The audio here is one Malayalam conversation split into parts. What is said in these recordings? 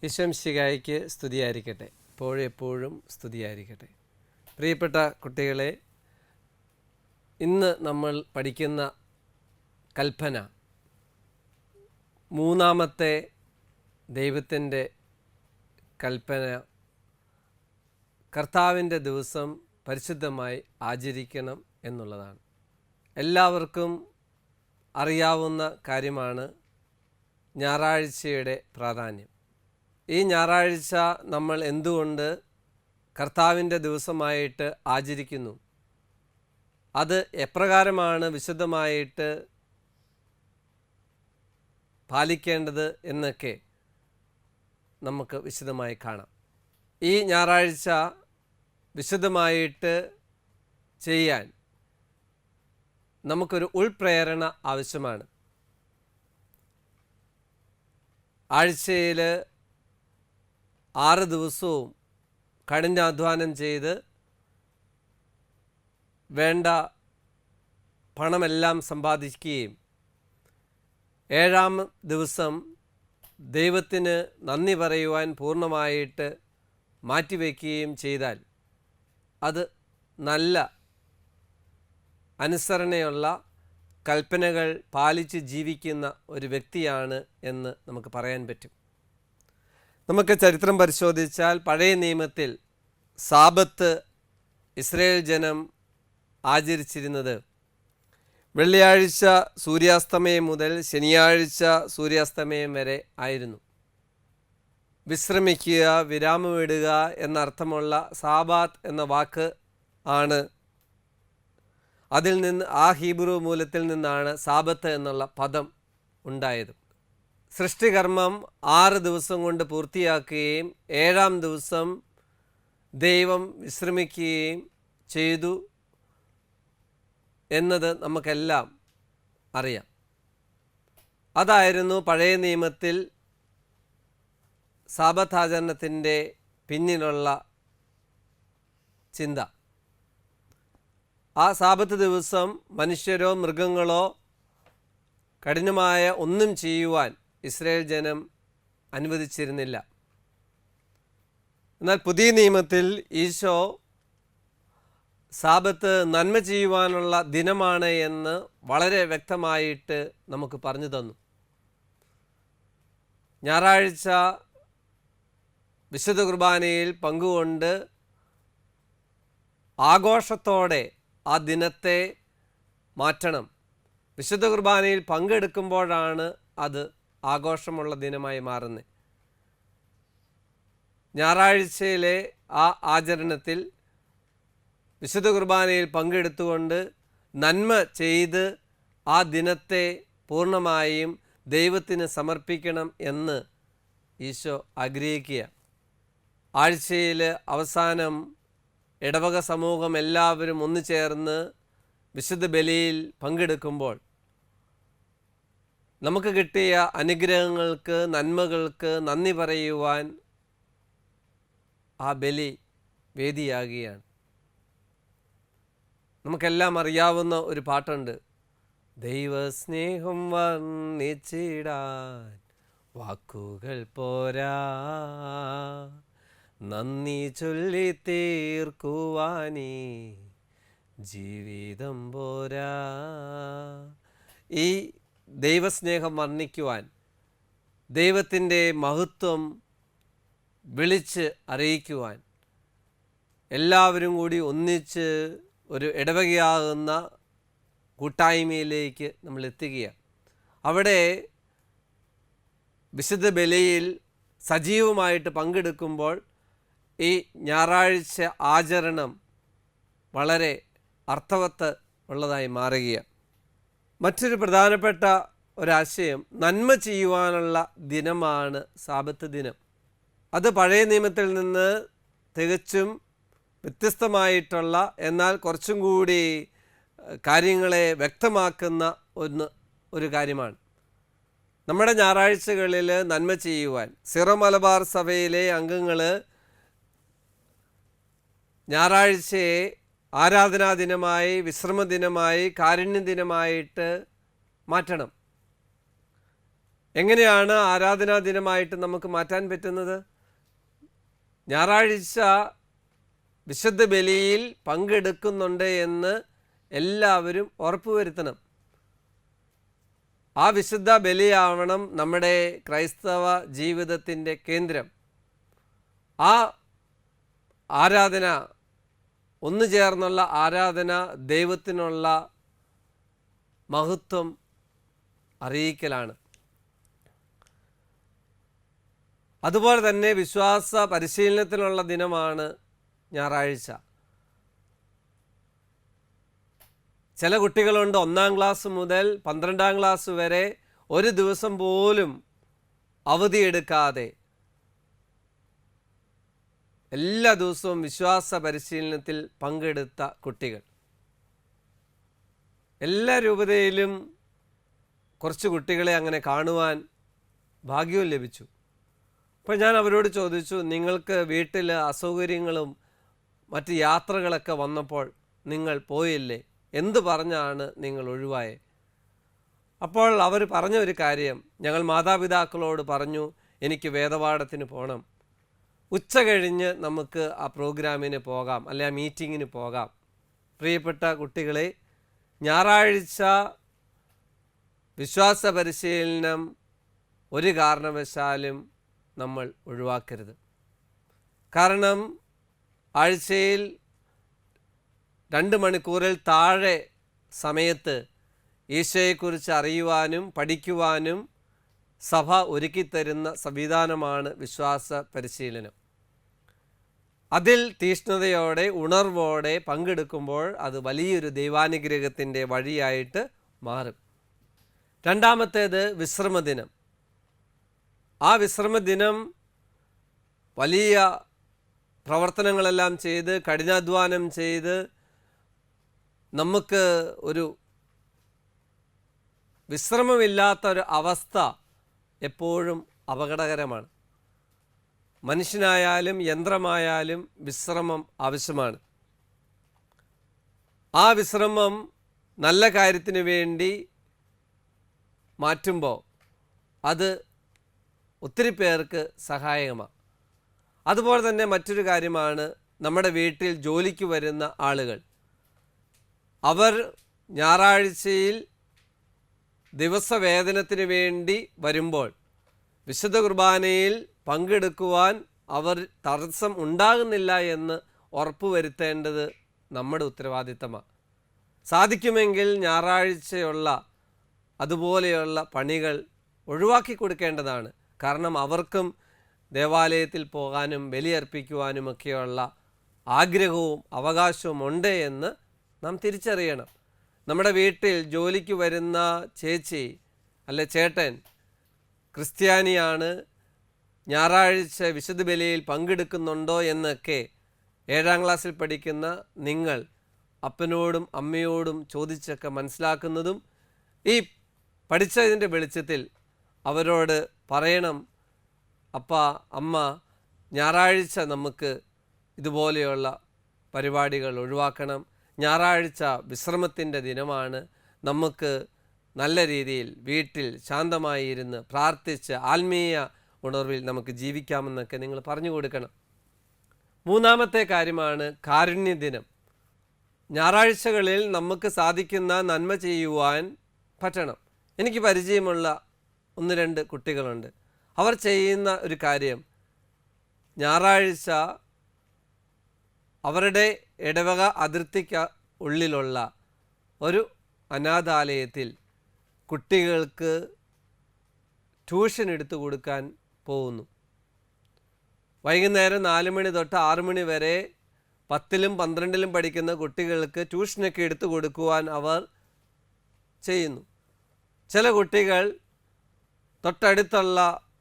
ഈശോമിശിഹായ്ക്ക് സ്തുതിയായിരിക്കട്ടെ. എപ്പോഴും സ്തുതിയായിരിക്കട്ടെ. പ്രിയപ്പെട്ട കുട്ടികളെ, ഇന്ന് നമ്മൾ പഠിക്കുന്ന കൽപ്പന മൂന്നാമത്തെ ദൈവത്തിൻ്റെ കൽപ്പന കർത്താവിൻ്റെ ദിവസം പരിശുദ്ധമായി ആചരിക്കണം എന്നുള്ളതാണ്. എല്ലാവർക്കും അറിയാവുന്ന കാര്യമാണ് ഞായറാഴ്ചയുടെ പ്രാധാന്യം. ഈ ഞായറാഴ്ച നമ്മൾ എന്തുകൊണ്ട് കർത്താവിൻ്റെ ദിവസമായിട്ട് ആചരിക്കുന്നു, അത് എപ്രകാരമാണ് വിശുദ്ധമായിട്ട് പാലിക്കേണ്ടത് എന്നൊക്കെ നമുക്ക് വിശദമായി കാണാം. ഈ ഞായറാഴ്ച വിശുദ്ധമായിട്ട് ചെയ്യാൻ നമുക്കൊരു ഉൾപ്രേരണ ആവശ്യമാണ്. ആഴ്ചയിൽ 6 ദിവസവും കഠിനാധ്വാനം ചെയ്ത് വേണ്ട പണമെല്ലാം സമ്പാദിക്കുകയും 7-ാം ദിവസം ദൈവത്തിന് നന്ദി പറയുവാൻ പൂർണ്ണമായിട്ട് മാറ്റിവെക്കുകയും ചെയ്താൽ അത് നല്ല അനുസരണയുള്ള കൽപ്പനകൾ പാലിച്ച് ജീവിക്കുന്ന ഒരു വ്യക്തിയാണ് എന്ന് നമുക്ക് പറയാൻ പറ്റും. നമുക്ക് ചരിത്രം പരിശോധിച്ചാൽ പഴയ നിയമത്തിൽ സാബത്ത് ഇസ്രായേൽ ജനം ആചരിച്ചിരുന്നത് വെള്ളിയാഴ്ച സൂര്യാസ്തമയം മുതൽ ശനിയാഴ്ച സൂര്യാസ്തമയം വരെ ആയിരുന്നു. വിശ്രമിക്കുക, വിരാമമിടുക എന്നർത്ഥമുള്ള സാബാത്ത് എന്ന വാക്ക് ആണ് അതിൽ നിന്ന്, ആ ഹീബ്രു മൂലത്തിൽ നിന്നാണ് സാബത്ത് എന്നുള്ള പദം ഉണ്ടായത്. സൃഷ്ടികർമ്മം 6 ദിവസം കൊണ്ട് പൂർത്തിയാക്കുകയും 7-ാം ദിവസം ദൈവം വിശ്രമിക്കുകയും ചെയ്തു എന്നത് നമുക്കെല്ലാം അറിയാം. അതായിരുന്നു പഴയ നിയമത്തിൽ സാബത്താചരണത്തിൻ്റെ പിന്നിലുള്ള ചിന്ത. ആ സാബത്ത് ദിവസം മനുഷ്യരോ മൃഗങ്ങളോ കഠിനമായ ഒന്നും ചെയ്യുവാൻ ഇസ്രായേൽ ജനം അനുവദിച്ചിരുന്നില്ല. എന്നാൽ പുതിയ നിയമത്തിൽ ഈശോ സാബത്ത് നന്മ ചെയ്യുവാനുള്ള ദിനമാണ് എന്ന് വളരെ വ്യക്തമായിട്ട് നമുക്ക് പറഞ്ഞു തന്നു. ഞായറാഴ്ച വിശുദ്ധ കുർബാനയിൽ പങ്കുകൊണ്ട് ആഘോഷത്തോടെ ആ ദിനത്തെ മാറ്റണം. വിശുദ്ധ കുർബാനയിൽ പങ്കെടുക്കുമ്പോഴാണ് അത് ആഘോഷമുള്ള ദിനമായി മാറുന്നത്. ഞായറാഴ്ചയിലെ ആ ആചരണത്തിൽ വിശുദ്ധ കുർബാനയിൽ പങ്കെടുത്തുകൊണ്ട് നന്മ ചെയ്ത് ആ ദിനത്തെ പൂർണ്ണമായും ദൈവത്തിന് സമർപ്പിക്കണം എന്ന് ഈശോ ആഗ്രഹിക്കുക. ആഴ്ചയിൽ അവസാനം ഇടവക സമൂഹം എല്ലാവരും ഒന്നു ചേർന്ന് വിശുദ്ധ ബലിയിൽ പങ്കെടുക്കുമ്പോൾ നമുക്ക് കിട്ടിയ അനുഗ്രഹങ്ങൾക്ക്, നന്മകൾക്ക് നന്ദി പറയുവാൻ ആ ബലി വേദിയാകുകയാണ്. നമുക്കെല്ലാം അറിയാവുന്ന ഒരു പാട്ടുണ്ട്, ദൈവസ്നേഹം വർണ്ണിച്ചിടാൻ വാക്കുകൾ പോരാ, നന്ദി ചൊല്ലി തീർക്കുവാനീ ജീവിതം പോരാ. ഈ ദൈവസ്നേഹം വർണ്ണിക്കുവാൻ, ദൈവത്തിൻ്റെ മഹത്വം വിളിച്ച് അറിയിക്കുവാൻ എല്ലാവരും കൂടി ഒന്നിച്ച് ഒരു ഇടവകയാകുന്ന കൂട്ടായ്മയിലേക്ക് നമ്മൾ എത്തുകയാണ്. അവിടെ വിശുദ്ധ ബലിയിൽ സജീവമായിട്ട് പങ്കെടുക്കുമ്പോൾ ഈ ഞായറാഴ്ച ആചരണം വളരെ അർത്ഥവത്ത് ഉള്ളതായി മാറുകയാണ്. മറ്റൊരു പ്രധാനപ്പെട്ട ഒരാശയം, നന്മ ചെയ്യുവാനുള്ള ദിനമാണ് സാബത്ത് ദിനം. അത് പഴയ നിയമത്തിൽ നിന്ന് തികച്ചും വ്യത്യസ്തമായിട്ടുള്ള, എന്നാൽ കുറച്ചും കൂടി കാര്യങ്ങളെ വ്യക്തമാക്കുന്ന ഒരു കാര്യമാണ്. നമ്മുടെ ഞായറാഴ്ചകളിൽ നന്മ ചെയ്യുവാൻ സിറോ മലബാർ സഭയിലെ അംഗങ്ങൾ ഞായറാഴ്ചയെ ആരാധനാ ദിനമായി, വിശ്രമ ദിനമായി, കാരുണ്യ ദിനമായിട്ട് മാറ്റണം. എങ്ങനെയാണ് ആരാധനാ ദിനമായിട്ട് നമുക്ക് മാറ്റാൻ പറ്റുന്നത്? ഞായറാഴ്ച വിശുദ്ധ ബലിയിൽ പങ്കെടുക്കുന്നുണ്ട് എന്ന് എല്ലാവരും ഉറപ്പുവരുത്തണം. ആ വിശുദ്ധ ബലിയാവണം നമ്മുടെ ക്രൈസ്തവ ജീവിതത്തിൻ്റെ കേന്ദ്രം. ആ ആരാധന, ഒന്നു ചേർന്നുള്ള ആരാധന ദൈവത്തിനുള്ള മഹത്വം അറിയിക്കലാണ്. അതുപോലെ തന്നെ വിശ്വാസ പരിശീലനത്തിനുള്ള ദിനമാണ് ഞായറാഴ്ച. ചില കുട്ടികളുണ്ട് 1-ാം ക്ലാസ് മുതൽ 12-ാം ക്ലാസ് വരെ ഒരു ദിവസം പോലും അവധിയെടുക്കാതെ എല്ലാ ദിവസവും വിശ്വാസ പരിശീലനത്തിൽ പങ്കെടുത്ത കുട്ടികൾ. എല്ലാ രൂപതയിലും കുറച്ച് കുട്ടികളെ അങ്ങനെ കാണുവാൻ ഭാഗ്യവും ലഭിച്ചു. അപ്പോൾ ഞാൻ അവരോട് ചോദിച്ചു, നിങ്ങൾക്ക് വീട്ടിൽ അസൗകര്യങ്ങളും മറ്റ് യാത്രകളൊക്കെ വന്നപ്പോൾ നിങ്ങൾ പോയില്ലേ? എന്ത് പറഞ്ഞാണ് നിങ്ങൾ ഒഴിവായേ? അപ്പോൾ അവർ പറഞ്ഞ ഒരു കാര്യം, ഞങ്ങൾ മാതാപിതാക്കളോട് പറഞ്ഞു, എനിക്ക് വേദപാഠത്തിന് പോകണം, ഉച്ച കഴിഞ്ഞ് നമുക്ക് ആ പ്രോഗ്രാമിന് പോകാം, അല്ലെ ആ മീറ്റിങ്ങിന് പോകാം. പ്രിയപ്പെട്ട കുട്ടികളെ, ഞായറാഴ്ച വിശ്വാസ പരിശീലനം ഒരു കാരണവശാലും നമ്മൾ ഒഴിവാക്കരുത്. കാരണം ആഴ്ചയിൽ 2 മണിക്കൂറിൽ താഴെ സമയത്ത് ഈശോയെക്കുറിച്ച് അറിയുവാനും പഠിക്കുവാനും സഭ ഒരുക്കിത്തരുന്ന സംവിധാനമാണ് വിശ്വാസ പരിശീലനം. അതിൽ തീഷ്ണതയോടെ ഉണർവോടെ പങ്കെടുക്കുമ്പോൾ അത് വലിയൊരു ദൈവാനുഗ്രഹത്തിൻ്റെ വഴിയായിട്ട് മാറും. രണ്ടാമത്തേത് വിശ്രമദിനം. ആ വിശ്രമദിനം വലിയ പ്രവർത്തനങ്ങളെല്ലാം ചെയ്ത് കഠിനാധ്വാനം ചെയ്ത് നമുക്ക് ഒരു വിശ്രമമില്ലാത്ത ഒരു അവസ്ഥ എപ്പോഴും അപകടകരമാണ്. മനുഷ്യനായാലും യന്ത്രമായാലും വിശ്രമം ആവശ്യമാണ്. ആ വിശ്രമം നല്ല കാര്യത്തിന് വേണ്ടി മാറ്റുമ്പോൾ അത് ഒത്തിരി പേർക്ക് സഹായകമാണ്. അതുപോലെ തന്നെ മറ്റൊരു കാര്യമാണ് നമ്മുടെ വീട്ടിൽ ജോലിക്ക് വരുന്ന ആളുകൾ. അവർ ഞായറാഴ്ചയിൽ ദിവസവേതനത്തിന് വേണ്ടി വരുമ്പോൾ വിശുദ്ധ കുർബാനയിൽ പങ്കെടുക്കുവാൻ അവർ തടസ്സം ഉണ്ടാകുന്നില്ല എന്ന് ഉറപ്പുവരുത്തേണ്ടത് നമ്മുടെ ഉത്തരവാദിത്തമാണ്. സാധിക്കുമെങ്കിൽ ഞായറാഴ്ചയുള്ള അതുപോലെയുള്ള പണികൾ ഒഴിവാക്കി കൊടുക്കേണ്ടതാണ്. കാരണം അവർക്കും ദേവാലയത്തിൽ പോകാനും ബലിയർപ്പിക്കുവാനുമൊക്കെയുള്ള ആഗ്രഹവും അവകാശവും ഉണ്ട് എന്ന് നാം തിരിച്ചറിയണം. നമ്മുടെ വീട്ടിൽ ജോലിക്ക് വരുന്ന ചേച്ചി അല്ലെ ചേട്ടൻ ക്രിസ്ത്യാനിയാണ്, ഞായറാഴ്ച വിശുദ്ധ ബലിയിൽ പങ്കെടുക്കുന്നുണ്ടോ എന്നൊക്കെ 7-ാം ക്ലാസ്സിൽ പഠിക്കുന്ന നിങ്ങൾ അപ്പനോടും അമ്മയോടും ചോദിച്ചൊക്കെ മനസ്സിലാക്കുന്നതും ഈ പഠിച്ചതിൻ്റെ വെളിച്ചത്തിൽ അവരോട് പറയണം, അപ്പ അമ്മ ഞായറാഴ്ച നമുക്ക് ഇതുപോലെയുള്ള പരിപാടികൾ ഒഴിവാക്കണം, ഞായറാഴ്ച വിശ്രമത്തിൻ്റെ ദിനമാണ്, നമുക്ക് നല്ല രീതിയിൽ വീട്ടിൽ ശാന്തമായി ഇരുന്ന് പ്രാർത്ഥിച്ച് ആത്മീയ ഉണർവിൽ നമുക്ക് ജീവിക്കാമെന്നൊക്കെ നിങ്ങൾ പറഞ്ഞു കൊടുക്കണം. മൂന്നാമത്തെ കാര്യമാണ് കാരുണ്യദിനം. ഞായറാഴ്ചകളിൽ നമുക്ക് സാധിക്കുന്ന നന്മ ചെയ്യുവാൻ പറ്റണം. എനിക്ക് പരിചയമുള്ള 1-2 കുട്ടികളുണ്ട്. അവർ ചെയ്യുന്ന ഒരു കാര്യം, ഞായറാഴ്ച അവരുടെ ഇടവക അതിർത്തിക്ക് ഉള്ളിലുള്ള ഒരു അനാഥാലയത്തിൽ കുട്ടികൾക്ക് ട്യൂഷൻ എടുത്തു കൊടുക്കാൻ പോകുന്നു. വൈകുന്നേരം 4 മണി തൊട്ട് 6 മണി വരെ 10-ലും 12-ലും പഠിക്കുന്ന കുട്ടികൾക്ക് ട്യൂഷനൊക്കെ എടുത്തു കൊടുക്കുവാൻ അവർ ചെയ്യുന്നു. ചില കുട്ടികൾ തൊട്ടടുത്തുള്ള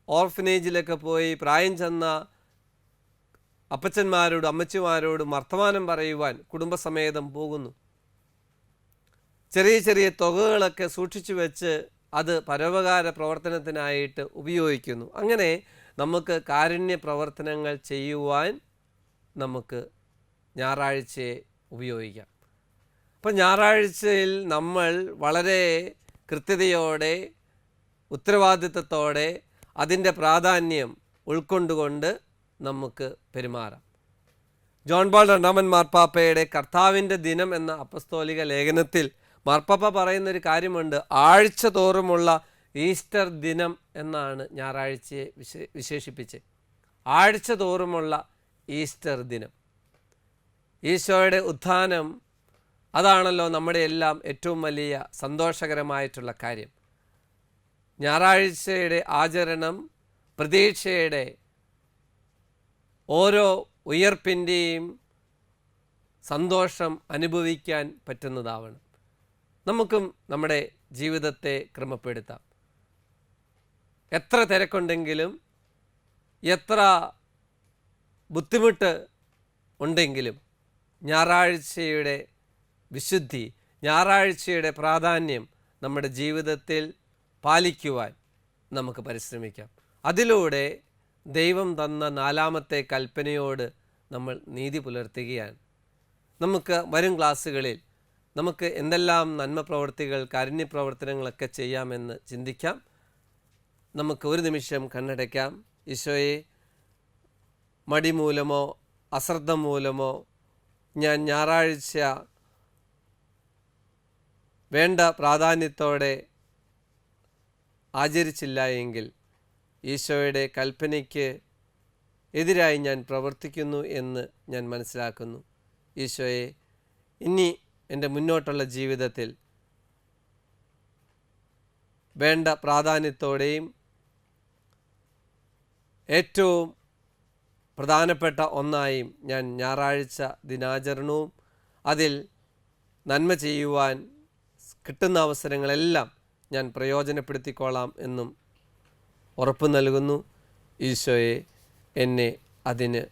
ഓർഫനേജിലൊക്കെ പോയി പ്രായം ചെന്ന അപ്പച്ചന്മാരോടും അമ്മച്ചിമാരോടും വർത്തമാനം പറയുവാൻ കുടുംബസമേതം പോകുന്നു. ചെറിയ ചെറിയ തുകകളൊക്കെ സൂക്ഷിച്ചു വെച്ച് അത് പരോപകാര പ്രവർത്തനത്തിനായിട്ട് ഉപയോഗിക്കുന്നു. അങ്ങനെ നമുക്ക് കാരുണ്യ പ്രവർത്തനങ്ങൾ ചെയ്യുവാൻ നമുക്ക് ഞായറാഴ്ചയെ ഉപയോഗിക്കാം. അപ്പം ഞായറാഴ്ചയിൽ നമ്മൾ വളരെ കൃത്യതയോടെ ഉത്തരവാദിത്തത്തോടെ അതിൻ്റെ പ്രാധാന്യം ഉൾക്കൊണ്ടുകൊണ്ട് നമുക്ക് പെരുമാറാം. ജോൺ പോൾ രണ്ടാമൻ മാർപ്പാപ്പയുടെ കർത്താവിൻ്റെ ദിനം എന്ന അപ്പസ്തോലിക ലേഖനത്തിൽ മാർപ്പാപ്പ പറയുന്നൊരു കാര്യമുണ്ട്. ആഴ്ച തോറുമുള്ള ഈസ്റ്റർ ദിനം എന്നാണ് ഞായറാഴ്ചയെ വിശേഷിപ്പിച്ച്. ആഴ്ച തോറുമുള്ള ഈസ്റ്റർ ദിനം, ഈശോയുടെ ഉത്ഥാനം, അതാണല്ലോ നമ്മുടെ എല്ലാം ഏറ്റവും വലിയ സന്തോഷകരമായിട്ടുള്ള കാര്യം. ഞായറാഴ്ചയുടെ ആചരണം പ്രതീക്ഷയുടെ ഓരോ ഉയർപ്പിൻ്റെയും സന്തോഷം അനുഭവിക്കാൻ പറ്റുന്നതാവണം. നമുക്കും നമ്മുടെ ജീവിതത്തെ ക്രമപ്പെടുത്താം. എത്ര തിരക്കുണ്ടെങ്കിലും, എത്ര ബുദ്ധിമുട്ട് ഉണ്ടെങ്കിലും, ഞായറാഴ്ചയുടെ വിശുദ്ധി, ഞായറാഴ്ചയുടെ പ്രാധാന്യം നമ്മുടെ ജീവിതത്തിൽ പാലിക്കുവാൻ നമുക്ക് പരിശ്രമിക്കാം. അതിലൂടെ ദൈവം തന്ന 4ാമത്തെ കൽപ്പനയോട് നമ്മൾ നീതി പുലർത്തുകയാണ്. നമുക്ക് വരും ക്ലാസ്സുകളിൽ നമുക്ക് എന്തെല്ലാം നന്മ പ്രവർത്തികൾ, കാരുണ്യ പ്രവർത്തനങ്ങളൊക്കെ ചെയ്യാമെന്ന് ചിന്തിക്കാം. നമുക്ക് ഒരു നിമിഷം കണ്ണടയ്ക്കാം. ഈശോയെ, മടി മൂലമോ അശ്രദ്ധ മൂലമോ ഞാൻ ഞായറാഴ്ച വേണ്ട പ്രാധാന്യത്തോടെ ആചരിച്ചില്ല എങ്കിൽ ഈശോയുടെ കൽപ്പനയ്ക്ക് എതിരായി ഞാൻ പ്രവർത്തിക്കുന്നു എന്ന് ഞാൻ മനസ്സിലാക്കുന്നു. ഈശോയെ, ഇനി എൻ്റെ മുന്നോട്ടുള്ള ജീവിതത്തിൽ വേണ്ട പ്രാധാന്യത്തോടെയും ഏറ്റവും പ്രധാനപ്പെട്ട ഒന്നായും ഞാൻ ഞായറാഴ്ച ദിനാചരണവും അതിൽ നന്മ ചെയ്യുവാൻ കിട്ടുന്ന അവസരങ്ങളെല്ലാം ഞാൻ പ്രയോജനപ്പെടുത്തിക്കോളാം എന്നും ഉറപ്പ് നൽകുന്നു. ഈശോയെ, എന്നെ അതിന്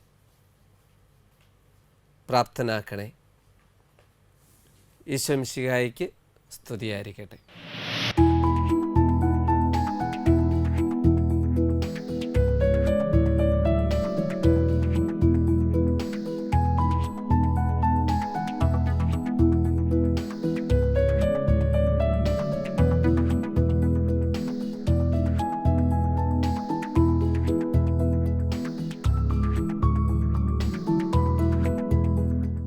പ്രാപ്തനാക്കണേ. ഈശോ മിശിഹായിക്ക് സ്തുതിയായിരിക്കട്ടെ.